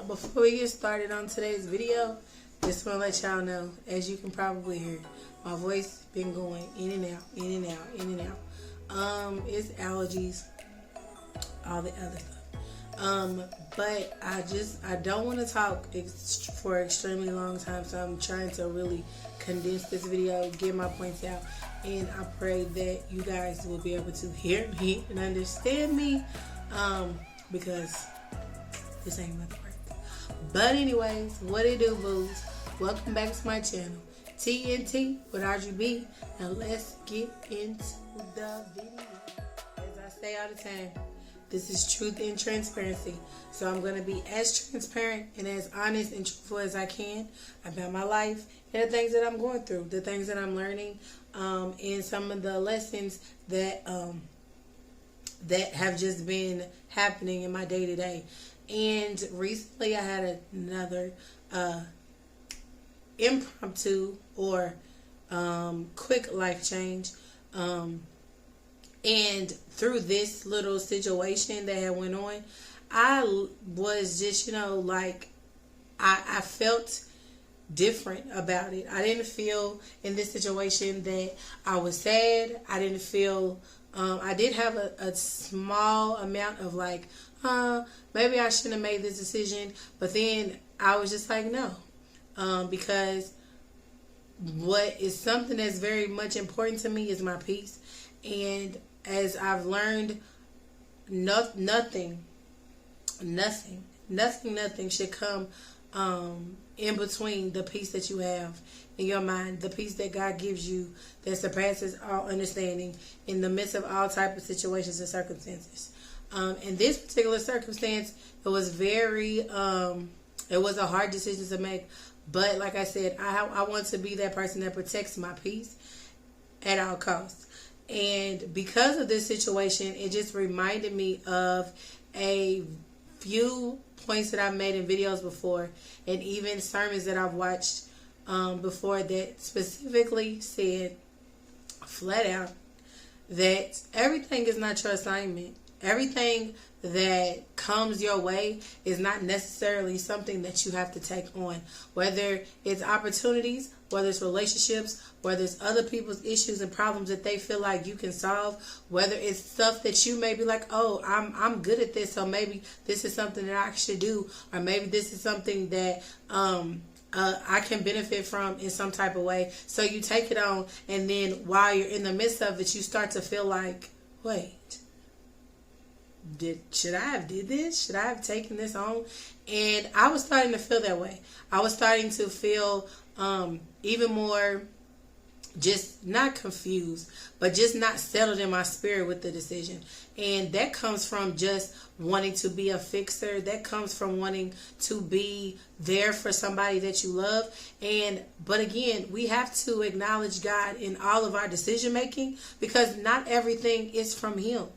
before we get started on today's video, just want to let y'all know, as you can probably hear, my voice been going in and out, in and out, in and out. It's allergies, all the other stuff. But I don't want to talk for an extremely long time, so I'm trying to really condense this video, get my points out, and I pray that you guys will be able to hear me and understand me, because this ain't nothing right. But anyways, what it do, boos? Welcome back to my channel, TNT with RGB, and let's get into the video. As I say all the time, this is truth and transparency. So I'm going to be as transparent and as honest and truthful as I can about my life and the things that I'm going through, the things that I'm learning, and some of the lessons that that have just been happening in my day-to-day. And recently I had another impromptu or quick life change. And through this little situation that had went on, I was just, like, I felt different about it. I didn't feel in this situation that I was sad. I didn't feel, I did have a small amount of like, maybe I shouldn't have made this decision. But then I was just like, no, because what is something that's very much important to me is my peace. And as I've learned, nothing should come in between the peace that you have in your mind, the peace that God gives you that surpasses all understanding in the midst of all type of situations and circumstances. In this particular circumstance, it was very, it was a hard decision to make. But like I said, I want to be that person that protects my peace at all costs. And because of this situation, it just reminded me of a few points that I've made in videos before, and even sermons that I've watched before, that specifically said flat out that everything is not your assignment. Everything that comes your way is not necessarily something that you have to take on. Whether it's opportunities, whether it's relationships, whether it's other people's issues and problems that they feel like you can solve, whether it's stuff that you may be like, oh, I'm good at this, so maybe this is something that I should do, or maybe this is something that I can benefit from in some type of way. So you take it on, and then while you're in the midst of it, you start to feel like, wait, should I have did this? Should I have taken this on? And I was starting to feel that way. I was starting to feel even more, just not confused, but just not settled in my spirit with the decision. And that comes from just wanting to be a fixer. That comes from wanting to be there for somebody that you love. But again, we have to acknowledge God in all of our decision making, because not everything is from Him.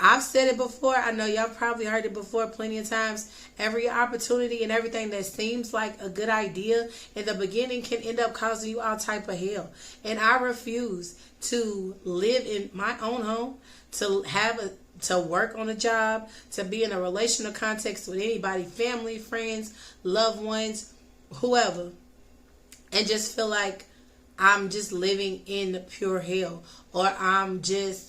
I've said it before. I know y'all probably heard it before plenty of times. Every opportunity and everything that seems like a good idea in the beginning can end up causing you all type of hell. And I refuse to live in my own home, to work on a job, to be in a relational context with anybody, family, friends, loved ones, whoever, and just feel like I'm just living in pure hell, or I'm just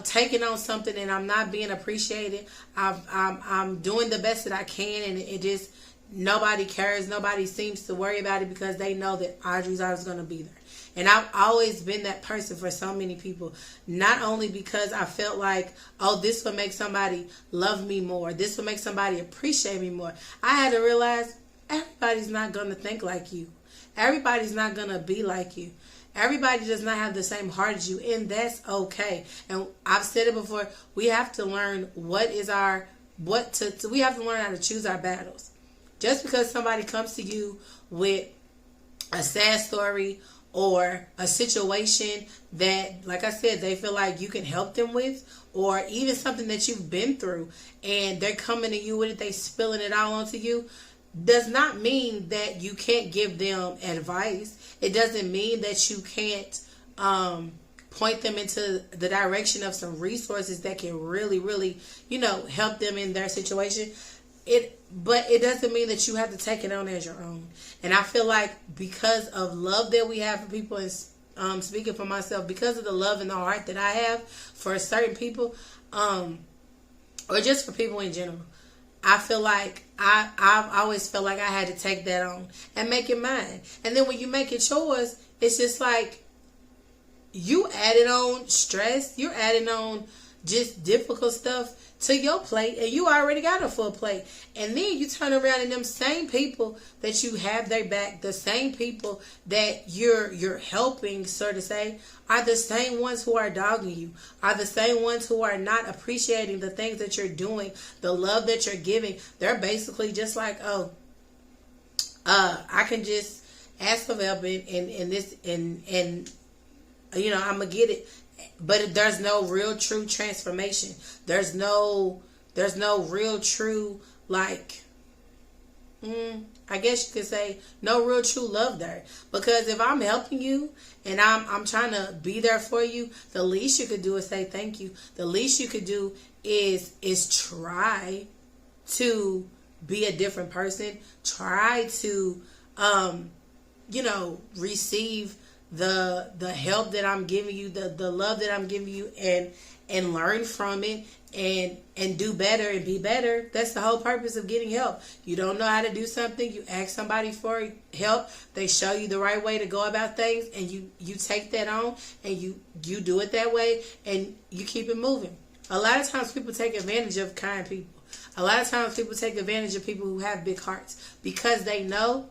taking on something and I'm not being appreciated. I'm doing the best that I can, and it just, nobody cares. Nobody seems to worry about it because they know that Audrey's always going to be there. And I've always been that person for so many people. Not only because I felt like, oh, this would make somebody love me more, this would make somebody appreciate me more. I had to realize everybody's not going to think like you. Everybody's not going to be like you. Everybody does not have the same heart as you, and that's okay. And I've said it before, we have to learn we have to learn how to choose our battles. Just because somebody comes to you with a sad story or a situation that, like I said, they feel like you can help them with, or even something that you've been through, and they're coming to you with it, they spilling it all onto you, does not mean that you can't give them advice. It doesn't mean that you can't point them into the direction of some resources that can really, really, help them in their situation. but it doesn't mean that you have to take it on as your own. And I feel like because of love that we have for people, and speaking for myself, because of the love and the heart that I have for certain people, or just for people in general, I feel like I've always felt like I had to take that on and make it mine. And then when you make it yours, it's just like you added on stress, you're adding on just difficult stuff to your plate, and you already got a full plate. And then you turn around and them same people that you have their back, the same people that you're helping, so to say, are the same ones who are dogging you, are the same ones who are not appreciating the things that you're doing, the love that you're giving. They're basically just like, oh, I can just ask for help and this and you know, I'm gonna get it. But there's no real true transformation. There's no real true, like, I guess you could say, no real true love there. Because if I'm helping you and I'm trying to be there for you, the least you could do is say thank you. The least you could do is try to be a different person. Try to you know, receive the help that I'm giving you, the love that I'm giving you, and learn from it and do better and be better. That's the whole purpose of getting help. You don't know how to do something, you ask somebody for help, they show you the right way to go about things, and you take that on and you do it that way, and you keep it moving. A lot of times people take advantage of kind people. A lot of times people take advantage of people who have big hearts because they know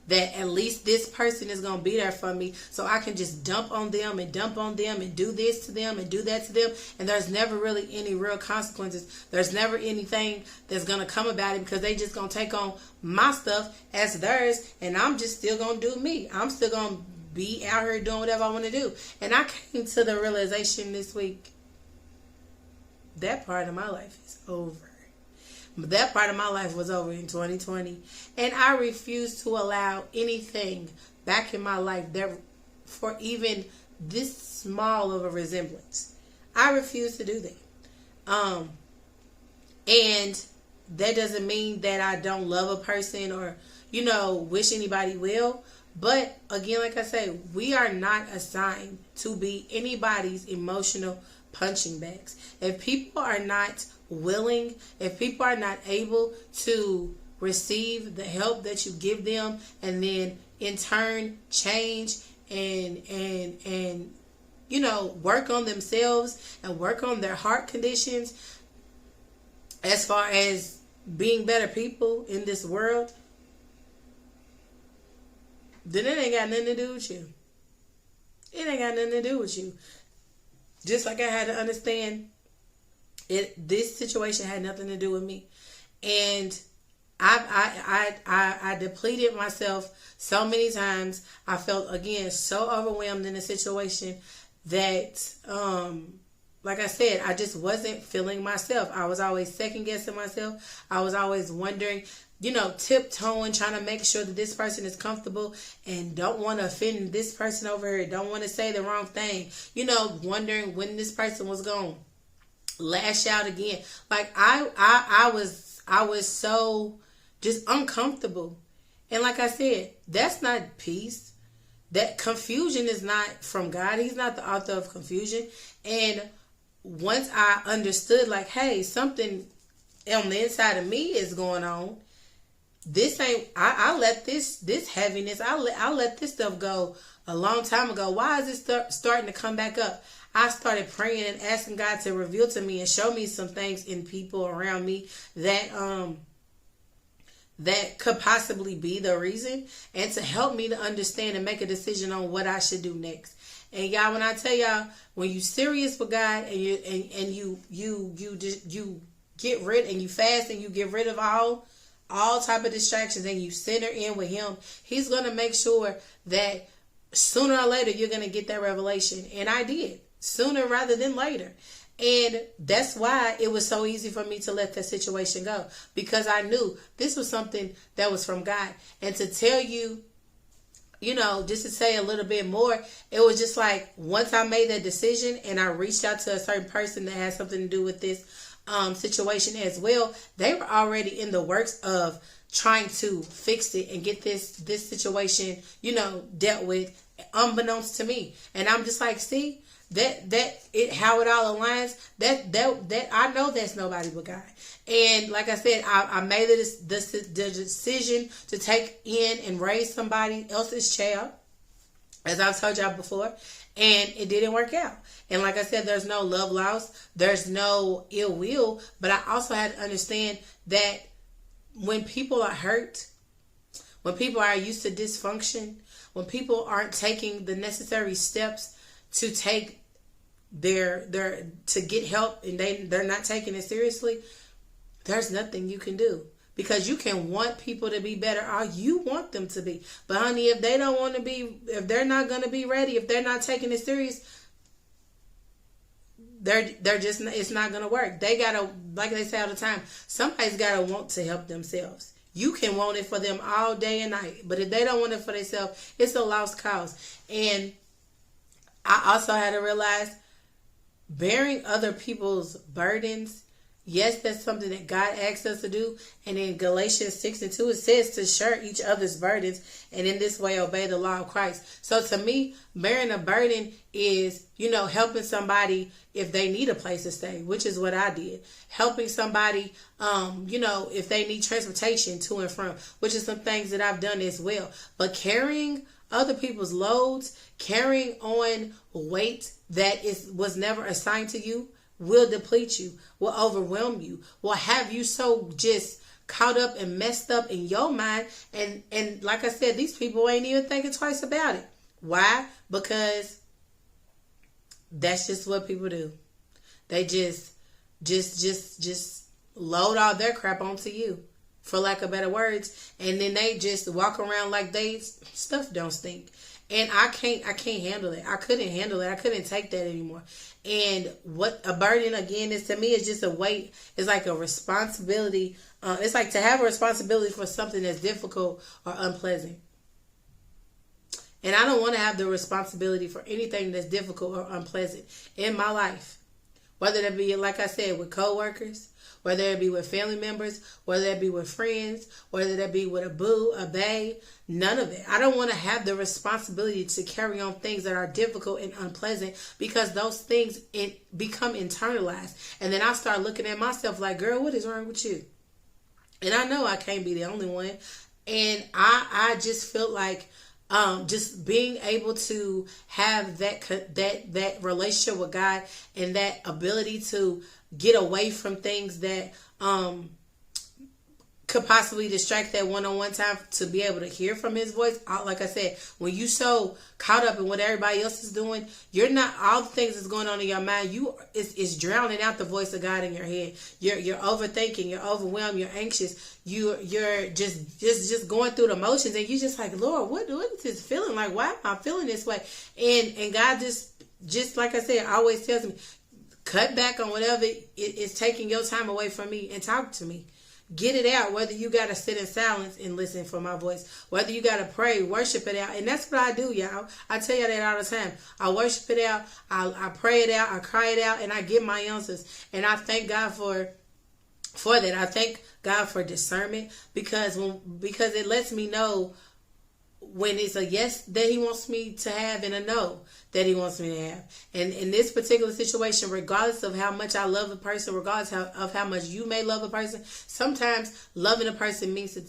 that at least this person is going to be there for me, so I can just dump on them and do this to them and do that to them, and there's never really any real consequences. There's never anything that's going to come about it because they just going to take on my stuff as theirs, and I'm just still going to do me. I'm still going to be out here doing whatever I want to do. And I came to the realization this week, that part of my life is over. That part of my life was over in 2020, and I refuse to allow anything back in my life that for even this small of a resemblance. I refuse to do that. And that doesn't mean that I don't love a person or, you know, wish anybody well. But again, like I say, we are not assigned to be anybody's emotional punching bags. If people are not willing, if people are not able to receive the help that you give them, and then in turn change and you know, work on themselves and work on their heart conditions as far as being better people in this world, then it ain't got nothing to do with you. It ain't got nothing to do with you. Just like I had to understand this situation had nothing to do with me. And I depleted myself so many times. I felt, again, so overwhelmed in the situation that, like I said, I just wasn't feeling myself. I was always second guessing myself. I was always wondering, you know, tiptoeing, trying to make sure that this person is comfortable and don't want to offend this person over here, don't want to say the wrong thing, you know, wondering when this person was going to lash out again. Like I was so just uncomfortable. And like I said, that's not peace. That confusion is not from God. He's not the author of confusion. And once I understood, like, hey, something on the inside of me is going on. This ain't, I let this heaviness, I let this stuff go a long time ago. Why is it starting to come back up? I started praying and asking God to reveal to me and show me some things in people around me that that could possibly be the reason, and to help me to understand and make a decision on what I should do next. And y'all, when I tell y'all, when you serious with God and you get rid, and you fast and you get rid of all type of distractions and you center in with Him, He's going to make sure that sooner or later you're going to get that revelation. And I did, sooner rather than later. And that's why it was so easy for me to let that situation go, because I knew this was something that was from God. And to tell you, you know, just to say a little bit more, it was just like, once I made that decision and I reached out to a certain person that had something to do with this, situation as well. They were already in the works of trying to fix it and get this situation, dealt with, unbeknownst to me. And I'm just like, see, how it all aligns, that I know that's nobody but God. And like I said, I made the decision to take in and raise somebody else's child, as I've told y'all before, and it didn't work out. And like I said, there's no love lost, there's no ill will, but I also had to understand that when people are hurt, when people are used to dysfunction, when people aren't taking the necessary steps to take to get help, and they're not taking it seriously, there's nothing you can do. Because you can want people to be better, or you want them to be. But honey, if they don't want to be, if they're not going to be ready, if they're not taking it serious, they're just, it's not going to work. They got to, like they say all the time, somebody's got to want to help themselves. You can want it for them all day and night, but if they don't want it for themselves, it's a lost cause. And I also had to realize, bearing other people's burdens, yes, that's something that God asks us to do. And in Galatians 6:2, it says to share each other's burdens, and in this way obey the law of Christ. So to me, bearing a burden is, helping somebody if they need a place to stay, which is what I did. Helping somebody, if they need transportation to and from, which is some things that I've done as well. But carrying other people's loads, carrying on weight that was never assigned to you, will deplete you, will overwhelm you, will have you so just caught up and messed up in your mind. And like I said, these people ain't even thinking twice about it. Why? Because that's just what people do. They just load all their crap onto you, for lack of better words, and then they just walk around like they stuff don't stink. And I can't handle it. I couldn't handle it. I couldn't take that anymore. And what a burden, again, is to me, is just a weight. It's like a responsibility. It's like to have a responsibility for something that's difficult or unpleasant. And I don't want to have the responsibility for anything that's difficult or unpleasant in my life. Whether that be, like I said, with coworkers, whether it be with family members, whether it be with friends, whether that be with a boo, a bae, none of it. I don't want to have the responsibility to carry on things that are difficult and unpleasant, because those things become internalized. And then I start looking at myself like, girl, what is wrong with you? And I know I can't be the only one. And I just feel like just being able to have that relationship with God, and that ability to get away from things that could possibly distract that one-on-one time, to be able to hear from his voice. Like I said, when you so caught up in what everybody else is doing, you're not, all the things that's going on in your mind, it's drowning out the voice of God in your head. You're overthinking, you're overwhelmed, you're anxious, you're just going through the motions, and you just like, Lord, what is this feeling like? Why am I feeling this way? And God just like I said, always tells me, cut back on whatever is taking your time away from me and talk to me. Get it out, whether you got to sit in silence and listen for my voice, whether you got to pray, worship it out. And that's what I do, y'all. I tell you that all the time. I worship it out, I pray it out, I cry it out, and I get my answers. And I thank God for that. I thank God for discernment, because it lets me know when it's a yes that he wants me to have, and a no that he wants me to have. And in this particular situation, regardless of how much I love a person, regardless of how much you may love a person, sometimes loving a person means to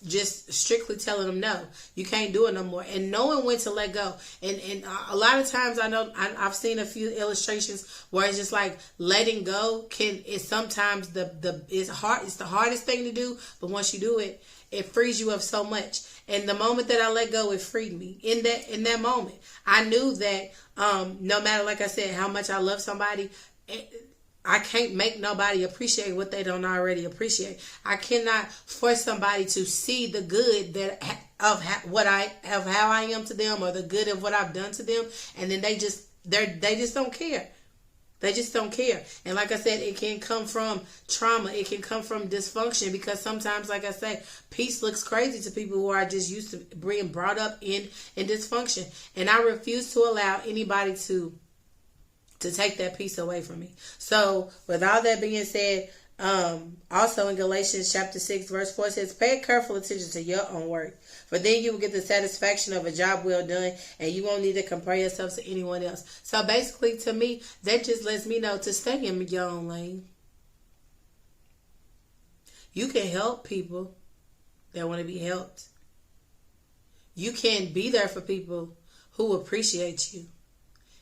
just strictly telling them no, you can't do it no more, and knowing when to let go. And a lot of times, I know I've seen a few illustrations where it's just like letting go is sometimes it's hard. It's the hardest thing to do, but once you do it, it frees you up so much. And the moment that I let go, it freed me. In that moment, I knew that no matter, like I said, how much I love somebody, I can't make nobody appreciate what they don't already appreciate. I cannot force somebody to see the good of how I am to them, or the good of what I've done to them, and then they just don't care. They just don't care. And like I said, it can come from trauma. It can come from dysfunction, because sometimes, like I say, peace looks crazy to people who are just used to being brought up in dysfunction. And I refuse to allow anybody to to take that peace away from me. So with all that being said, also in Galatians chapter 6 verse 4 says, pay careful attention to your own work, for then you will get the satisfaction of a job well done, and you won't need to compare yourself to anyone else. So basically, to me, that just lets me know to stay in your own lane. You can help people that want to be helped. You can be there for people who appreciate you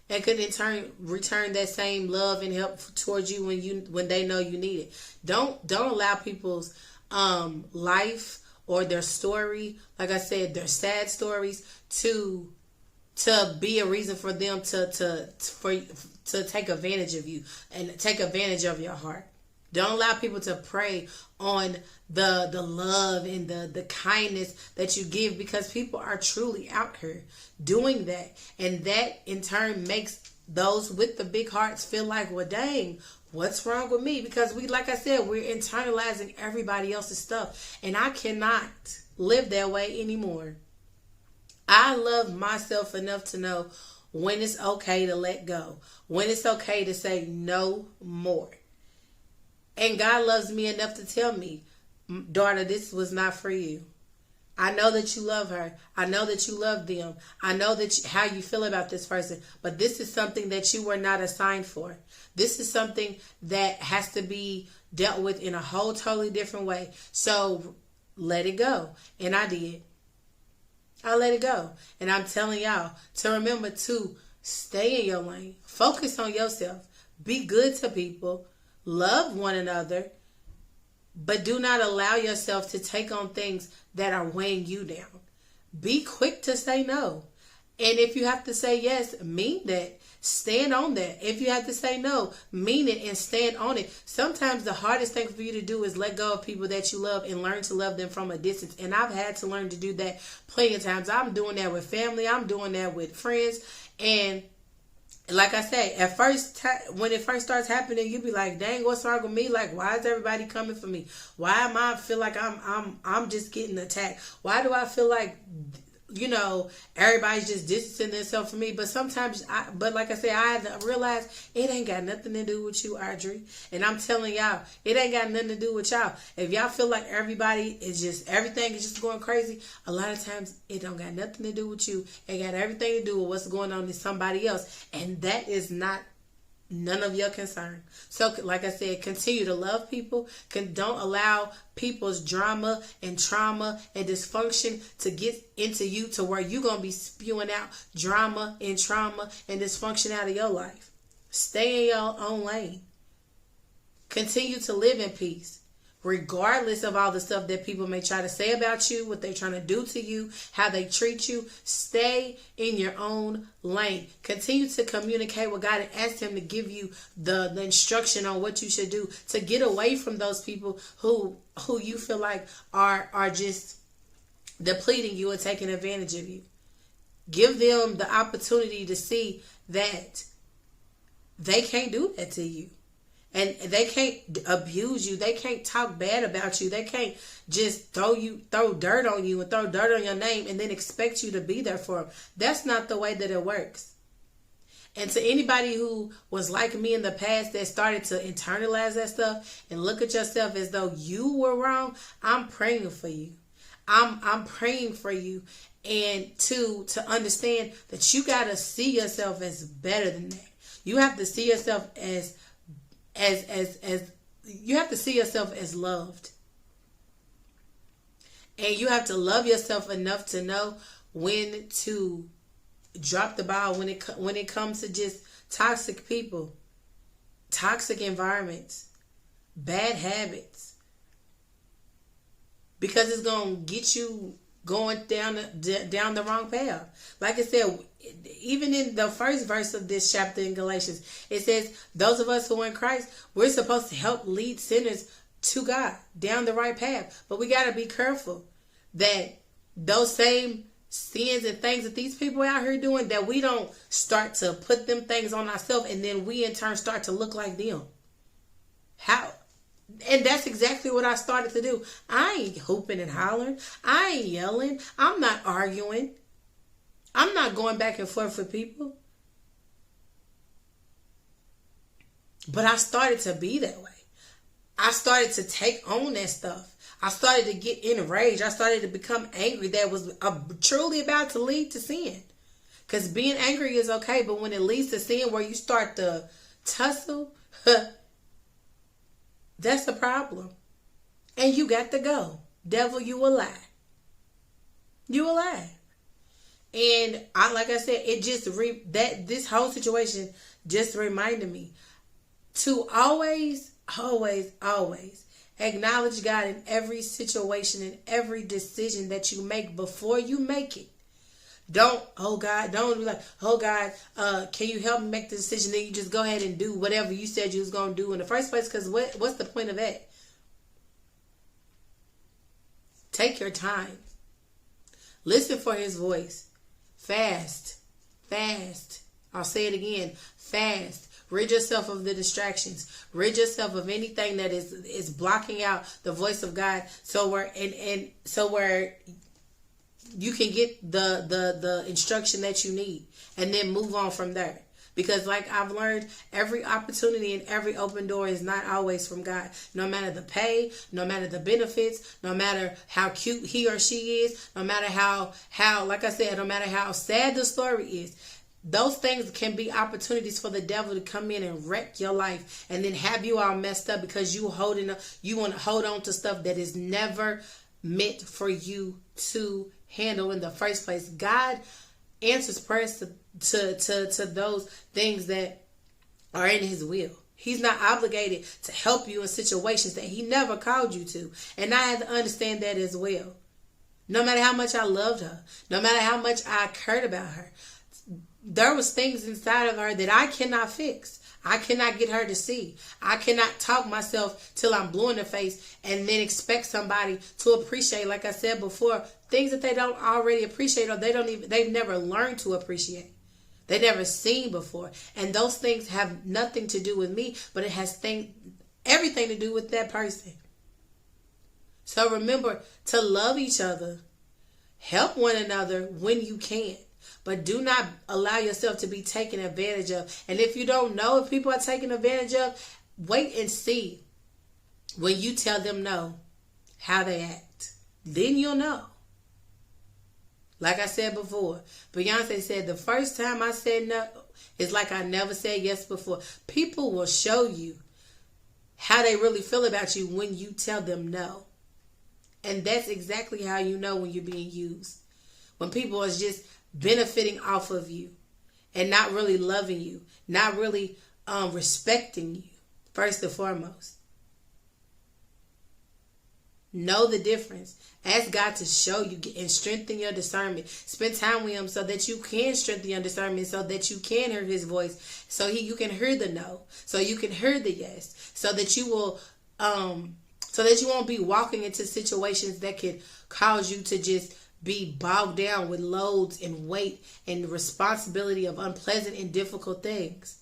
and could in turn return that same love and help towards you when they know you need it. Don't allow people's life or their story, like I said, their sad stories, to be a reason for them to take advantage of you and take advantage of your heart. Don't allow people to prey on the love and the kindness that you give, because people are truly out here doing that. And that in turn makes those with the big hearts feel like, well, dang, what's wrong with me? Because like I said, we're internalizing everybody else's stuff. And I cannot live that way anymore. I love myself enough to know when it's okay to let go, when it's okay to say no more. And God loves me enough to tell me, daughter, this was not for you. I know that you love her. I know that you love them. I know that how you feel about this person. But this is something that you were not assigned for. This is something that has to be dealt with in a whole totally different way. So let it go. And I did. I let it go. And I'm telling y'all to remember to stay in your lane. Focus on yourself. Be good to people. Love one another, but do not allow yourself to take on things that are weighing you down. Be quick to say no. And if you have to say yes, mean that. Stand on that. If you have to say no, mean it and stand on it. Sometimes the hardest thing for you to do is let go of people that you love and learn to love them from a distance. And I've had to learn to do that plenty of times. I'm doing that with family. I'm doing that with friends. And like I say, at first, when it first starts happening, you be like, dang, what's wrong with me? Like, why is everybody coming for me? Why am I feel like I'm just getting attacked? Why do I feel like, everybody's just distancing themselves from me? But sometimes, like I said, I had to realize it ain't got nothing to do with you, Audrey. And I'm telling y'all, it ain't got nothing to do with y'all. If y'all feel like everything is just going crazy, a lot of times it don't got nothing to do with you. It got everything to do with what's going on in somebody else. And that is not none of your concern. So, like I said, continue to love people. Don't allow people's drama and trauma and dysfunction to get into you to where you're going to be spewing out drama and trauma and dysfunction out of your life. Stay in your own lane. Continue to live in peace. Regardless of all the stuff that people may try to say about you, what they're trying to do to you, how they treat you, stay in your own lane. Continue to communicate with God and ask Him to give you the instruction on what you should do to get away from those people who you feel like are just depleting you and taking advantage of you. Give them the opportunity to see that they can't do that to you. And they can't abuse you. They can't talk bad about you. They can't just throw dirt on you and throw dirt on your name and then expect you to be there for them. That's not the way that it works. And to anybody who was like me in the past that started to internalize that stuff and look at yourself as though you were wrong, I'm praying for you. I'm praying for you, and to understand that you gotta see yourself as better than that. You have to see yourself as you have to see yourself as loved. And you have to love yourself enough to know when to drop the ball when it comes to just toxic people, toxic environments, bad habits. Because it's going to get you going down the wrong path. Like I said, even in the first verse of this chapter in Galatians, it says, those of us who are in Christ, we're supposed to help lead sinners to God down the right path. But we got to be careful that those same sins and things that these people out here doing, that we don't start to put them things on ourselves and then we in turn start to look like them. How? And that's exactly what I started to do. I ain't hooping and hollering. I ain't yelling. I'm not arguing. I'm not going back and forth with people. But I started to be that way. I started to take on that stuff. I started to get enraged. I started to become angry that was truly about to lead to sin. Because being angry is okay, but when it leads to sin where you start to tussle, that's a problem. And you got to go. Devil, you a lie. You a lie. And like I said, it just this whole situation just reminded me to always acknowledge God in every situation, in every decision that you make before you make it. Don't be like, oh God, can you help me make the decision? Then you just go ahead and do whatever you said you was going to do in the first place. Because what's the point of that? Take your time. Listen for his voice. Fast. I'll say it again. Fast. Rid yourself of the distractions. Rid yourself of anything that is blocking out the voice of God. So where you can get the instruction that you need, and then move on from there. Because like I've learned, every opportunity and every open door is not always from God. No matter the pay, no matter the benefits, no matter how cute he or she is, no matter how like I said, no matter how sad the story is, those things can be opportunities for the devil to come in and wreck your life and then have you all messed up because you want to hold on to stuff that is never meant for you to handle in the first place. God answers prayers to those things that are in his will. He's not obligated to help you in situations that he never called you to. And I had to understand that as well. No matter how much I loved her, no matter how much I cared about her, there was things inside of her that I cannot fix. I cannot get her to see. I cannot talk myself till I'm blue in the face and then expect somebody to appreciate, like I said before, things that they don't already appreciate or they've never learned to appreciate. They never seen before. And those things have nothing to do with me, but it has everything to do with that person. So remember to love each other. Help one another when you can. But do not allow yourself to be taken advantage of. And if you don't know if people are taking advantage of, wait and see when you tell them no, how they act. Then you'll know. Like I said before, Beyonce said, the first time I said no, it's like I never said yes before. People will show you how they really feel about you when you tell them no. And that's exactly how you know when you're being used. When people are just benefiting off of you and not really loving you, not really respecting you, first and foremost. Know the difference. Ask God to show you and strengthen your discernment. Spend time with him so that you can strengthen your discernment, so that you can hear his voice, so you can hear the no, so you can hear the yes, so that you will so that you won't be walking into situations that could cause you to just be bogged down with loads and weight and the responsibility of unpleasant and difficult things.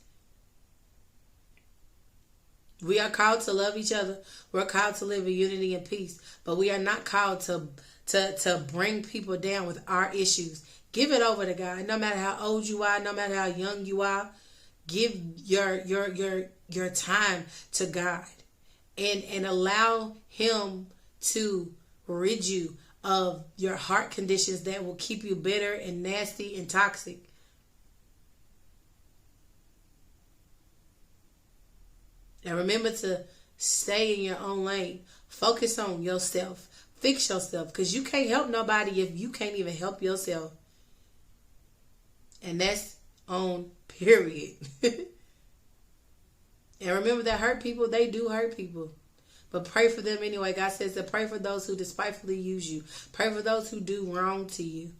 We are called to love each other. We're called to live in unity and peace. But we are not called to bring people down with our issues. Give it over to God. No matter how old you are, no matter how young you are, give your time to God. And allow him to rid you of your heart conditions that will keep you bitter and nasty and toxic. And remember to stay in your own lane. Focus on yourself. Fix yourself. Because you can't help nobody if you can't even help yourself. And that's on period. And remember that hurt people, they do hurt people. But pray for them anyway. God says to pray for those who despitefully use you. Pray for those who do wrong to you.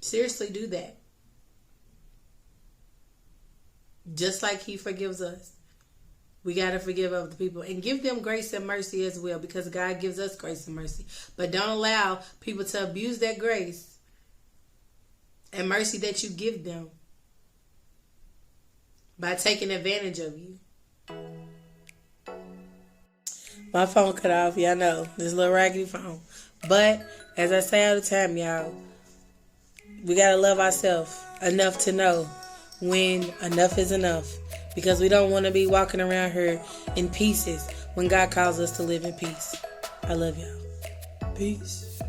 Seriously, do that. Just like he forgives us. We got to forgive other people and give them grace and mercy as well, because God gives us grace and mercy. But don't allow people to abuse that grace and mercy that you give them by taking advantage of you. My phone cut off. Y'all know, this little raggedy phone. But as I say all the time, y'all, we got to love ourselves enough to know when enough is enough. because we don't want to be walking around here in pieces when God calls us to live in peace. I love y'all. Peace.